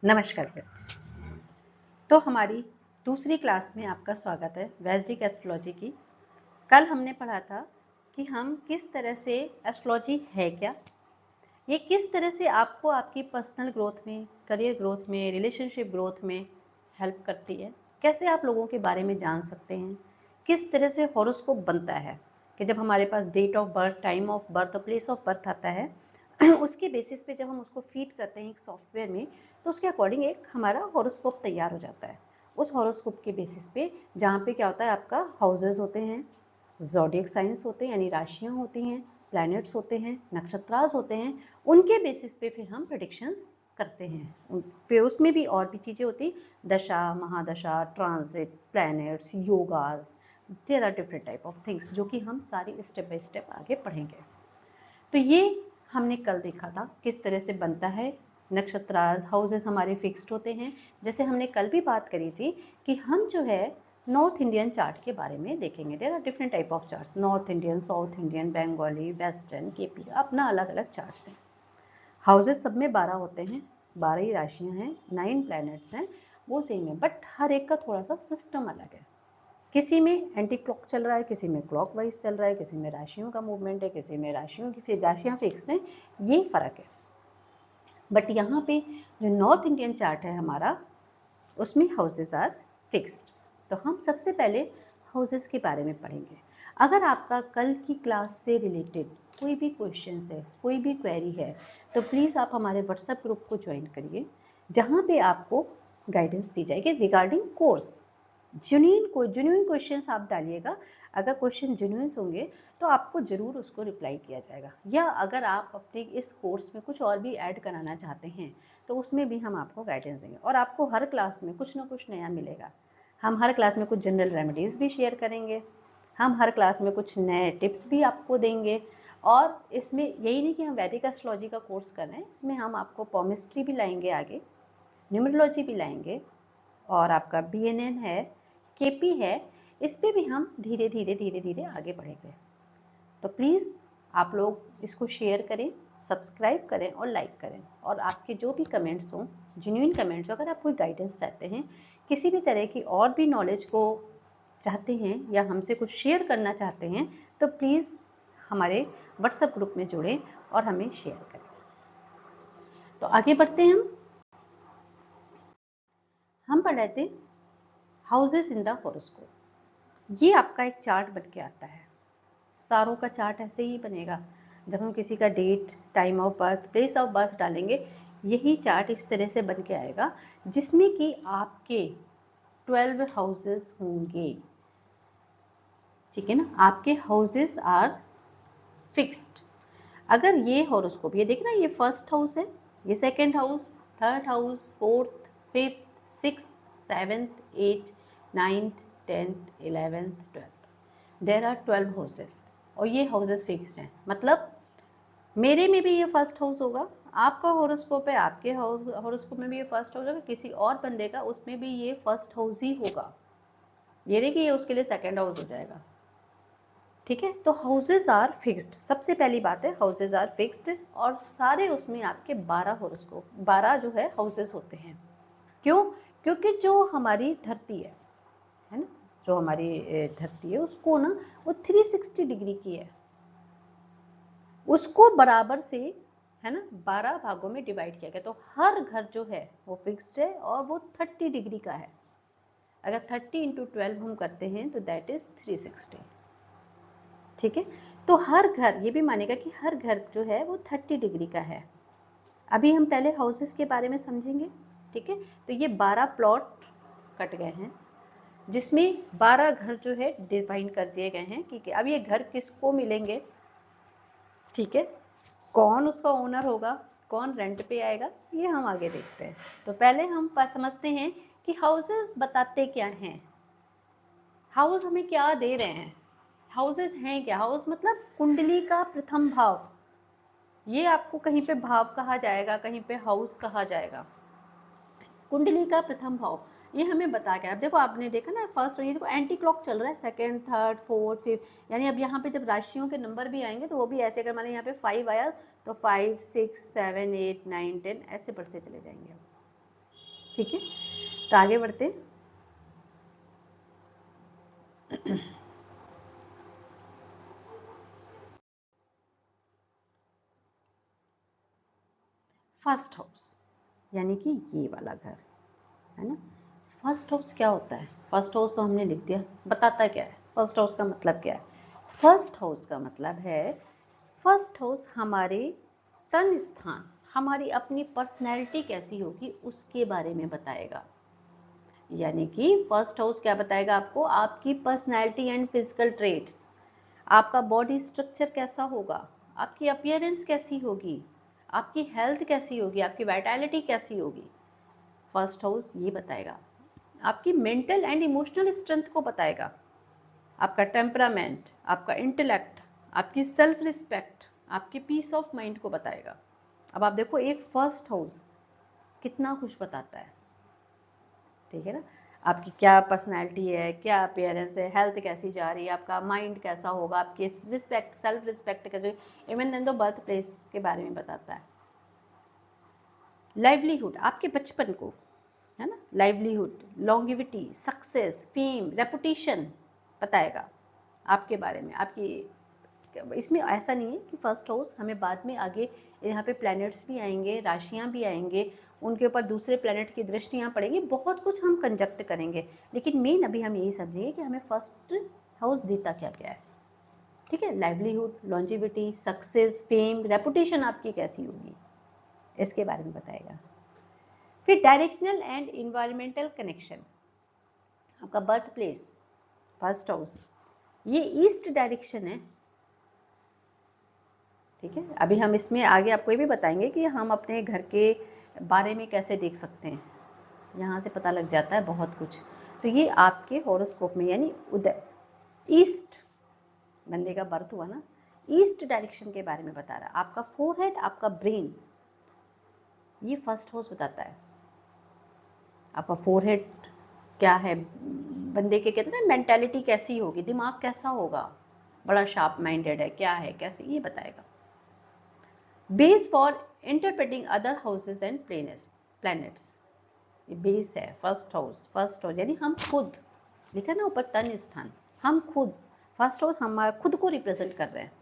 नमस्कार फ्रेंड्स। तो हमारी दूसरी क्लास में आपका स्वागत है वैदिक एस्ट्रोलॉजी की। कल हमने पढ़ा था कि हम किस तरह से एस्ट्रोलॉजी है क्या, ये किस तरह से आपको आपकी पर्सनल ग्रोथ में, करियर ग्रोथ में, रिलेशनशिप ग्रोथ में हेल्प करती है, कैसे आप लोगों के बारे में जान सकते हैं, किस तरह से हॉरोस्कोप बनता है कि जब हमारे पास date of birth, time of birth और प्लेस ऑफ बर्थ आता है उसके बेसिस पे जब हम उसको फीड करते हैं एक सॉफ्टवेयर में, तो उसके अकॉर्डिंग एक हमारा हॉरोस्कोप तैयार हो जाता है। उस हॉरोस्कोप के बेसिस पे जहाँ पे क्या होता है, आपका हाउसेस होते हैं, ज़ोडिएक साइंस होते हैं यानी राशियाँ होती हैं, प्लैनेट्स होते हैं, नक्षत्रास होते हैं, उनके बेसिस पे फिर हम प्रेडिक्शंस करते हैं। फिर उसमें भी और भी चीज़ें होती, दशा, महादशा, ट्रांजिट, प्लैनेट्स, योगाज, there are different type of things जो कि हम सारी स्टेप बाय स्टेप आगे पढ़ेंगे। तो ये हमने कल देखा था किस तरह से बनता है। नक्षत्रास, हाउसेस हमारे फिक्स्ड होते हैं। जैसे हमने कल भी बात करी थी कि हम जो है नॉर्थ इंडियन चार्ट के बारे में देखेंगे। There are different type of charts, north Indian, south Indian, Bengali, western, KP, अपना अलग अलग चार्ट्स हैं। हाउसेस सब में 12 होते हैं, 12 ही राशियां हैं, 9 प्लैनेट्स हैं, वो सेम है, बट हर एक का थोड़ा सा सिस्टम अलग है। किसी में एंटी क्लॉक चल रहा है, किसी में क्लॉक वाइज चल रहा है, किसी में राशियों का मूवमेंट है, किसी में राशियों की फिर राशियां फिक्स हैं, ये फर्क है। बट यहाँ पे जो नॉर्थ इंडियन चार्ट है हमारा, उसमें हाउसेस आर फिक्स्ड। तो हम सबसे पहले हाउसेस के बारे में पढ़ेंगे। अगर आपका कल की क्लास से रिलेटेड कोई भी क्वेश्चन है, कोई भी क्वेरी है, तो प्लीज़ आप हमारे व्हाट्सएप ग्रुप को ज्वाइन करिए, जहाँ पे आपको गाइडेंस दी जाएगी रिगार्डिंग कोर्स। जेन्युइन क्वेश्चंस आप डालिएगा। अगर क्वेश्चन जेन्युइन होंगे तो आपको ज़रूर उसको रिप्लाई किया जाएगा, या अगर आप अपने इस कोर्स में कुछ और भी ऐड कराना चाहते हैं तो उसमें भी हम आपको गाइडेंस देंगे, और आपको हर क्लास में कुछ ना कुछ नया मिलेगा। हम हर क्लास में कुछ जनरल रेमेडीज़ भी शेयर करेंगे, हम हर क्लास में कुछ नए टिप्स भी आपको देंगे। और इसमें यही नहीं कि हम वैदिक एस्ट्रोलॉजी का कोर्स कर रहे हैं, इसमें हम आपको पॉमिस्ट्री भी लाएंगे, आगे न्यूमरोलॉजी भी लाएंगे, और आपका BNN है, KP है, इस पे भी हम धीरे धीरे धीरे धीरे आगे बढ़ेंगे। तो प्लीज़ आप लोग इसको शेयर करें, सब्सक्राइब करें और लाइक करें। और आपके जो भी कमेंट्स हों, जेन्युइन कमेंट्स, अगर आप कोई गाइडेंस चाहते हैं, किसी भी तरह की और भी नॉलेज को चाहते हैं या हमसे कुछ शेयर करना चाहते हैं, तो प्लीज़ हमारे व्हाट्सएप ग्रुप में जुड़ें और हमें शेयर करें। तो आगे बढ़ते हैं। हम पढ़ रहे थे हाउसेस इन द हॉरोस्कोप। ये आपका एक चार्ट बन के आता है, सारों का चार्ट ऐसे ही बनेगा। जब हम किसी का date, time of birth, place of birth डालेंगे, यही चार्ट इस तरह से बन के आएगा, जिसमें कि आपके 12 हाउसेस होंगे। ठीक है ना, आपके हाउसेस आर फिक्स्ड। अगर ये हॉरोस्कोप, ये देखना, ये फर्स्ट हाउस है, ये second house, third house, fourth, fifth, six, seventh, eight, ninth, 10th, 11th, 12th, there are 12 houses, और ये हाउसेस फिक्स्ड हैं। मतलब मेरे में भी ये फर्स्ट हाउस होगा, आपका हॉरोस्कोप है, आपके हॉरोस्कोप में भी ये फर्स्ट हाउस होगा, किसी और बंदे का उसमें भी ये फर्स्ट हाउस ही होगा। ये नहीं कि ये उसके लिए सेकंड हाउस हो जाएगा। ठीक है, तो हाउसेज आर फिक्स्ड, सबसे पहली बात है हाउसेज आर फिक्स्ड, और सारे उसमें आपके 12 हॉरोस्कोप, 12 जो है हाउसेज होते हैं। क्यों? क्योंकि जो हमारी धरती है ना, जो हमारी धरती है, उसको ना वो 360 डिग्री की है, उसको बराबर से, है ना, 12 भागों में डिवाइड किया गया। तो हर घर जो है वो फिक्स्ड है और वो 30 डिग्री का है। अगर 30 इंटू 12 हम करते हैं तो दैट इज 360। ठीक है, तो हर घर ये भी मानेगा कि हर घर जो है वो 30 डिग्री का है। अभी हम पहले हाउसेस के बारे में समझेंगे। ठीक है, तो ये 12 प्लॉट कट गए हैं, जिसमें 12 घर जो है डिफाइन कर दिए गए हैं कि अब ये घर किसको मिलेंगे। ठीक है, कौन उसका ओनर होगा, कौन रेंट पे आएगा, ये हम आगे देखते हैं। तो पहले हम समझते हैं कि हाउसेस बताते क्या हैं, हाउस हमें क्या दे रहे हैं, हाउसेस हैं क्या। हाउस मतलब कुंडली का प्रथम भाव, ये आपको कहीं पे भाव कहा जाएगा, कहीं पे हाउस कहा जाएगा। कुंडली का प्रथम भाव ये हमें बता गया। अब देखो, आपने देखा ना, फर्स्ट ये देखो एंटी क्लॉक चल रहा है, सेकंड, थर्ड, फोर्थ, फिफ्थ, यानी अब यहाँ पे जब राशियों के नंबर भी आएंगे तो वो भी ऐसे, अगर माने यहाँ पे 5 आया तो 5, 6, 7, 8, 9, 10 ऐसे बढ़ते चले जाएंगे। ठीक है, तो आगे बढ़ते हैं। फर्स्ट हाउस यानी कि ये वाला घर है ना। फर्स्ट हाउस क्या होता है? फर्स्ट हाउस तो हमने लिख दिया, बताता क्या है फर्स्ट हाउस का मतलब क्या है? फर्स्ट हाउस का मतलब है, फर्स्ट हाउस हमारे तन स्थान, हमारी अपनी पर्सनैलिटी कैसी होगी उसके बारे में बताएगा। यानी कि फर्स्ट हाउस क्या बताएगा आपको? आपकी पर्सनैलिटी एंड फिजिकल ट्रेट्स, आपका बॉडी स्ट्रक्चर कैसा होगा, आपकी अपीयरेंस कैसी होगी, आपकी हेल्थ कैसी होगी, आपकी वाइटैलिटी कैसी होगी। फर्स्ट हाउस ये बताएगा। आपकी मेंटल एंड इमोशनल स्ट्रेंथ को बताएगा, आपका टेम्परामेंट, आपका इंटेलेक्ट, आपकी सेल्फ रिस्पेक्ट, आपकी पीस ऑफ माइंड को बताएगा। अब आप देखो एक फर्स्ट हाउस कितना कुछ बताता है, ठीक है ना। आपकी क्या पर्सनैलिटी है, क्या अपीयरेंस है, हेल्थ कैसी जा रही है, आपका माइंड कैसा होगा, आपकी रिस्पेक्ट, सेल्फ रिस्पेक्ट कैसे, इवन देन तो बर्थ प्लेस के बारे में बताता है। लाइवलीहुड, आपके बचपन को, है ना, livelihood, longevity, success, fame, reputation बताएगा आपके बारे में। आपकी इसमें ऐसा नहीं है कि फर्स्ट हाउस हमें बाद में आगे यहाँ पे प्लैनेट्स भी आएंगे, राशियां भी आएंगे, उनके ऊपर दूसरे प्लैनेट की दृष्टियां पड़ेंगी, बहुत कुछ हम कंजक्ट करेंगे, लेकिन मेन अभी हम यही समझेंगे कि हमें फर्स्ट हाउस देता क्या क्या है। ठीक है, livelihood, longevity, success, fame, reputation आपकी कैसी होगी इसके बारे में बताएगा। फिर डायरेक्शनल एंड इन्वायरमेंटल कनेक्शन, आपका बर्थ प्लेस, फर्स्ट हाउस ये ईस्ट डायरेक्शन है। ठीक है, अभी हम इसमें आगे आपको ये भी बताएंगे कि हम अपने घर के बारे में कैसे देख सकते हैं, यहाँ से पता लग जाता है बहुत कुछ। तो ये आपके हॉरोस्कोप में यानी उदय, ईस्ट बंदे का बर्थ हुआ ना, ईस्ट डायरेक्शन के बारे में बता रहा है। आपका फोरहेड, आपका ब्रेन, ये फर्स्ट हाउस बताता है। आपका फोरहेड क्या है, बंदे के कहते हैं ना मेंटालिटी कैसी होगी, दिमाग कैसा होगा, बड़ा शार्प माइंडेड है, क्या है कैसे, ये बताएगा। Base for interpreting other houses and planets, ये बेस है फर्स्ट हाउस। फर्स्ट हाउस यानी हम खुद, लिखा ना ऊपर तन स्थान, हम खुद, फर्स्ट हाउस हमारा खुद को रिप्रेजेंट कर रहे हैं।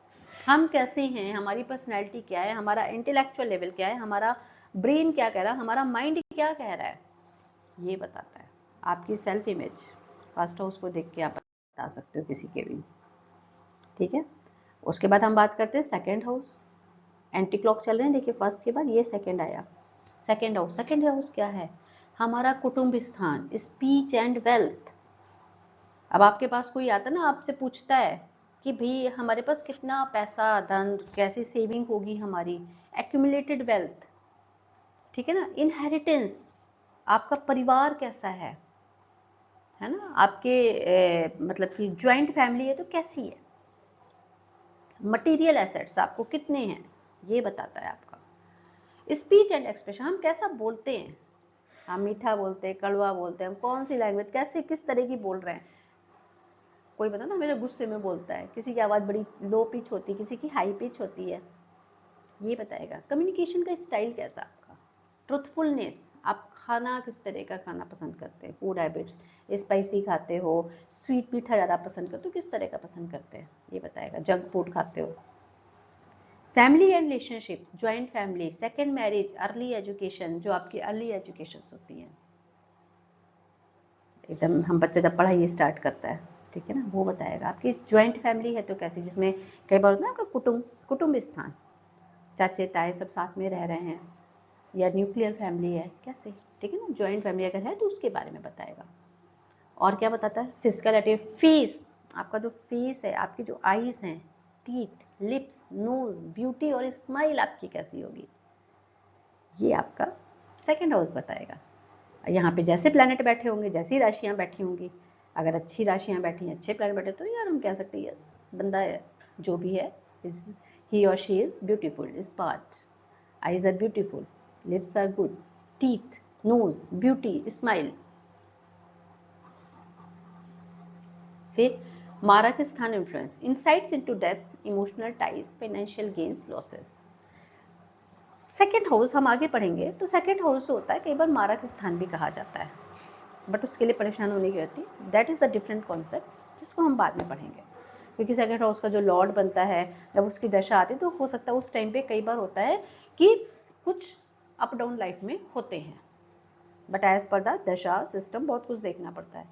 हम कैसे हैं, हमारी पर्सनैलिटी क्या है, हमारा इंटेलेक्चुअल लेवल क्या है, हमारा ब्रेन क्या कह रहा है, हमारा माइंड क्या कह रहा है, ये बताता है। आपकी सेल्फ इमेज फर्स्ट हाउस को देख के आप बता सकते हो किसी के भी। ठीक है, उसके बाद हम बात करते हैं सेकेंड हाउस। एंटी क्लॉक चल रहे हैं, देखिए फर्स्ट के बाद ये सेकेंड आया। सेकेंड हाउस, सेकेंड हाउस क्या है? हमारा कुटुंब स्थान, स्पीच एंड वेल्थ। अब आपके पास कोई आता ना, आपसे पूछता है कि भाई हमारे पास कितना पैसा, धन, कैसी सेविंग होगी हमारी, एक्यूमुलेटेड वेल्थ, ठीक है ना, इनहेरिटेंस, आपका परिवार कैसा है ना, आपके मतलब कि ज्वाइंट फैमिली है तो कैसी है, मटेरियल एसेट्स आपको कितने हैं, ये बताता है आपका। स्पीच एंड एक्सप्रेशन, हम कैसा बोलते हैं, हम मीठा बोलते हैं, कड़वा बोलते हैं, हम कौन सी लैंग्वेज, कैसे किस तरह की बोल रहे हैं। कोई बता ना मेरे गुस्से में बोलता है, किसी की आवाज़ बड़ी लो पिच होती है, किसी की हाई पिच होती है, ये बताएगा। कम्युनिकेशन का स्टाइल कैसा आपका, ट्रुथफुलनेस, आप खाना किस तरह का खाना पसंद करते हैं, फूड हैबिट्स, स्पाइसी खाते हो, स्वीट मीठा ज़्यादा पसंद करते हो, किस तरह का पसंद करते हैं, ये बताएगा। जंक फूड खाते हो। Family and relationship, joint family, second marriage, early education, जो आपकी अर्ली एजुकेशन होती हैं, एकदम हम बच्चा जब पढ़ाई स्टार्ट करता है, ठीक है ना, वो बताएगा। आपकी ज्वाइंट फैमिली है तो कैसी, जिसमें कई बार होता है आपका कुटुंब स्थान, चाचे ताए सब साथ में रह रहे हैं, या न्यूक्लियर फैमिली है कैसे, ठीक है ना, ज्वाइंट फैमिली अगर है तो उसके बारे में बताएगा। और क्या बताता है? फिजिकल एटिव, फेस, आपका जो फेस है, आपकी जो आईज हैं, टीथ, लिप्स, नोज, ब्यूटी और स्माइल आपकी कैसी होगी, ये आपका सेकेंड हाउस बताएगा। यहाँ पे जैसे प्लैनेट बैठे होंगे, जैसी राशियाँ बैठी होंगी, अगर अच्छी राशियाँ बैठी हैं, अच्छे प्लैनेट बैठे, तो यार हम कह सकते हैं यस बंदा है, जो भी है, इज ही और she is beautiful, smart, eyes are beautiful, lips are good, teeth, nose, beauty, smile. फिर मारक स्थान influence, insights into death, emotional ties, financial gains, losses. Second house हम आगे पढ़ेंगे, तो सेकेंड हाउस होता है कई बार मारक स्थान भी कहा जाता है, बट उसके लिए परेशान होने की जरूरत नहीं, that is a different concept जिसको हम बाद में पढ़ेंगे। क्योंकि सेकेंड हाउस का जो लॉर्ड बनता है, जब उसकी दशा आती है तो हो सकता है उस टाइम पे कई बार होता है कि कुछ अप डाउन लाइफ में होते हैं, बट एज पर द दशा सिस्टम बहुत कुछ देखना पड़ता है।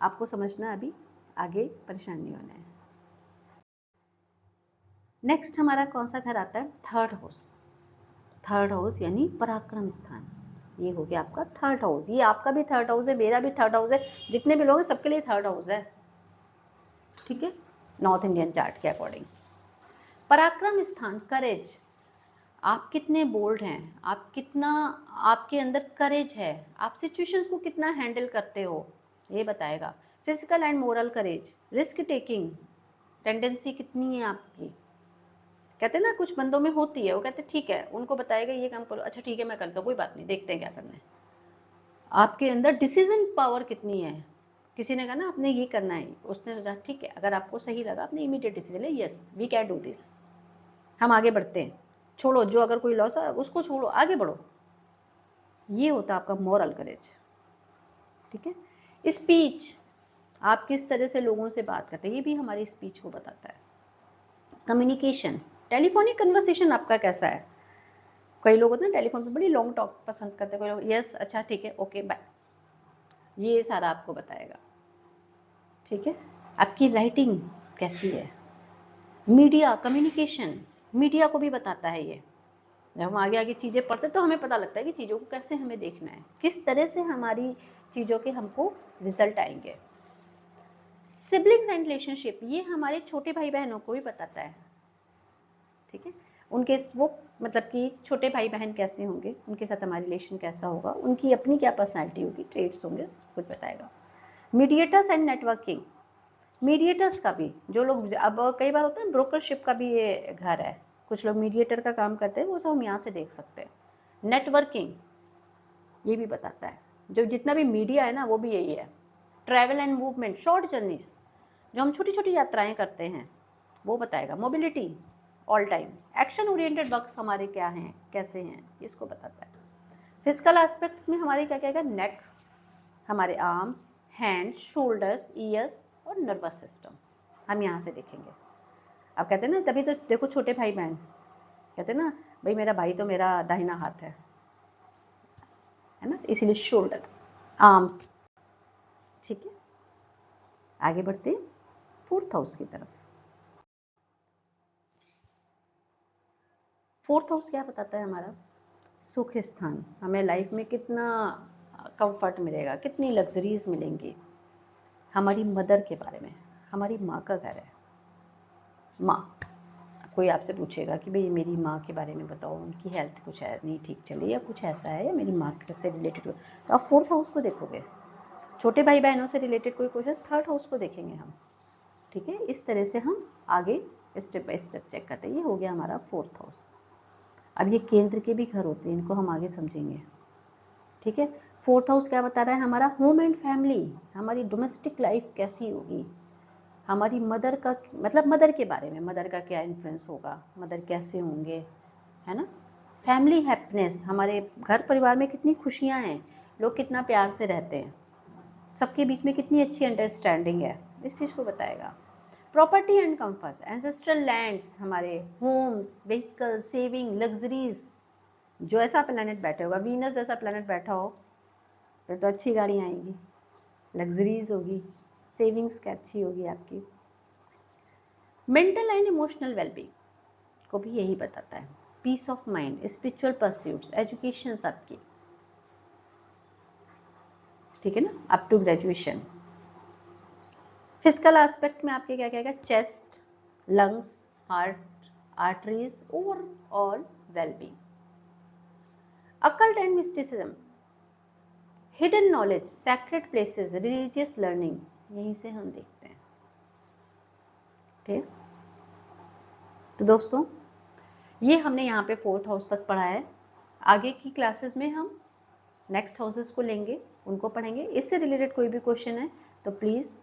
आपको समझना, अभी आगे परेशान नहीं होना है। नेक्स्ट हमारा कौन सा घर आता है? Third house. थर्ड हाउस यानी पराक्रम स्थान, ये हो गया आपका थर्ड हाउस। ये आपका भी थर्ड हाउस है, मेरा भी थर्ड हाउस है, जितने भी लोग हैं सबके लिए थर्ड हाउस है, ठीक है, नॉर्थ इंडियन चार्ट के अकॉर्डिंग। पराक्रम स्थान, करेज, आप कितने बोल्ड हैं, आप कितना, आपके अंदर करेज है, आप सिचुएशंस को कितना हैंडल करते हो, ये बताएगा। Physical and moral courage, risk taking tendency कितनी है आपकी। कहते हैं ना कुछ बंदों में होती है, वो कहते हैं ठीक है, उनको बताएगा ये काम करो, अच्छा ठीक है मैं करता हूँ, कोई बात नहीं, देखते हैं क्या करना है। आपके अंदर डिसीजन पावर कितनी है, किसी ने कहा ना आपने ये करना है, उसने सोचा ठीक है, अगर आपको सही लगा आपने इमीडिएट डिसीजन ले, yes we can do this, हम आगे बढ़ते हैं, छोड़ो जो अगर कोई लॉस है उसको छोड़ो, आगे बढ़ो, ये होता है आपका मॉरल करेज, ठीक है। स्पीच, आप किस तरह से लोगों से बात करते हैं, ये भी हमारी स्पीच को बताता है। कम्युनिकेशन, टेलीफोनिक कन्वर्सेशन आपका कैसा है, कई लोग होते हैं टेलीफोन पे बड़ी लॉन्ग टॉक पसंद करते हैं, कोई लोग यस अच्छा ठीक है ओके बाय, ये सारा आपको बताएगा, ठीक है। आपकी राइटिंग कैसी है, मीडिया कम्युनिकेशन, मीडिया को भी बताता है ये। जब हम आगे आगे चीज़ें पढ़ते तो हमें पता लगता है कि चीज़ों को कैसे हमें देखना है, किस तरह से हमारी चीज़ों के हमको रिजल्ट आएंगे। सिबलिंग्स एंड रिलेशनशिप, ये हमारे छोटे भाई बहनों को भी बताता है, ठीक है, उनके वो मतलब कि छोटे भाई बहन कैसे होंगे, उनके साथ हमारा रिलेशन कैसा होगा, उनकी अपनी क्या पर्सनैलिटी होगी, ट्रेड्स होंगे, कुछ बताएगा। मीडिएटर्स एंड नेटवर्किंग, मीडिएटर्स का भी, जो लोग अब कई बार होता है ब्रोकरशिप का भी ये घर है, कुछ लोग मीडिएटर का काम करते हैं, वो सब हम यहाँ से देख सकते हैं। नेटवर्किंग ये भी बताता है, जो जितना भी मीडिया है ना वो भी यही है। Travel and movement, short journeys, जो हम छोटी छोटी यात्राएं करते हैं वो बताएगा। Mobility all time, action oriented works हमारे क्या हैं, कैसे हैं, इसको बताता है। फिजिकल एस्पेक्ट्स में हमारे क्या क्या, नेक, हमारे आर्म्स, हैंड्स, शोल्डर्स, ईयर्स और नर्वस सिस्टम, हम यहाँ से देखेंगे। अब कहते हैं ना, तभी तो देखो छोटे भाई बहन कहते हैं ना, भाई मेरा भाई तो मेरा दाहिना हाथ है ना, इसीलिए शोल्डर्स, आर्म्स, ठीक है। आगे बढ़ते हैं फोर्थ हाउस की तरफ। फोर्थ हाउस क्या बताता है हमारा? सुख स्थान, हमें लाइफ में कितना कंफर्ट मिलेगा, कितनी लग्जरीज मिलेंगी। हमारी मदर के बारे में, हमारी माँ का घर है, माँ, कोई आपसे पूछेगा कि भाई मेरी माँ के बारे में बताओ, उनकी हेल्थ कुछ है नहीं ठीक चली या कुछ ऐसा है, या मेरी माँ से रिलेटेड हो, तो आप फोर्थ हाउस को देखोगे। छोटे भाई बहनों से रिलेटेड कोई क्वेश्चन, थर्ड हाउस को देखेंगे हम, ठीक है। इस तरह से हम आगे स्टेप बाय स्टेप चेक करते हैं। ये हो गया हमारा फोर्थ हाउस। अब ये केंद्र के भी घर होते हैं, इनको हम आगे समझेंगे, ठीक है। फोर्थ हाउस क्या बता रहा है हमारा? होम एंड फैमिली, हमारी डोमेस्टिक लाइफ कैसी होगी, हमारी मदर का मतलब मदर के बारे में, मदर का क्या इन्फ्लुएंस होगा, मदर कैसे होंगे, है ना। फैमिली हैप्पीनेस, हमारे घर परिवार में कितनी खुशियाँ हैं, लोग कितना प्यार से रहते हैं, सबके बीच में कितनी अच्छी अंडरस्टैंडिंग है, इस चीज़ को बताएगा। Property and comforts, ancestral lands, हमारे होम्स, व्हीकल, सेविंग, लग्जरीज, जो ऐसा प्लैनेट बैठे होगा, वीनस जैसा प्लैनेट बैठा हो फिर तो अच्छी गाड़ियाँ आएंगी, लग्जरीज होगी, सेविंग्स क्या अच्छी होगी आपकी। मेंटल एंड इमोशनल वेलबींग को भी यही बताता है। Peace of mind, spiritual pursuits, education आपकी, ठीक है ना, up to graduation. Physical aspect में आपके क्या कहेगा? Chest, lungs, heart, arteries, overall wellbeing. Occult and mysticism, hidden knowledge, sacred places, religious learning, यहीं से हम देखते हैं, ठीक। तो दोस्तों ये हमने यहाँ पे फोर्थ हाउस तक पढ़ा है। आगे की क्लासेस में हम नेक्स्ट हाउसेस को लेंगे, उनको पढ़ेंगे। इससे रिलेटेड कोई भी क्वेश्चन है तो प्लीज़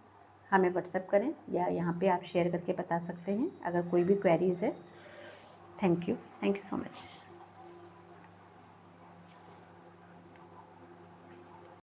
हमें व्हाट्सएप करें या यहाँ पे आप शेयर करके बता सकते हैं अगर कोई भी क्वेरीज है। Thank you so much.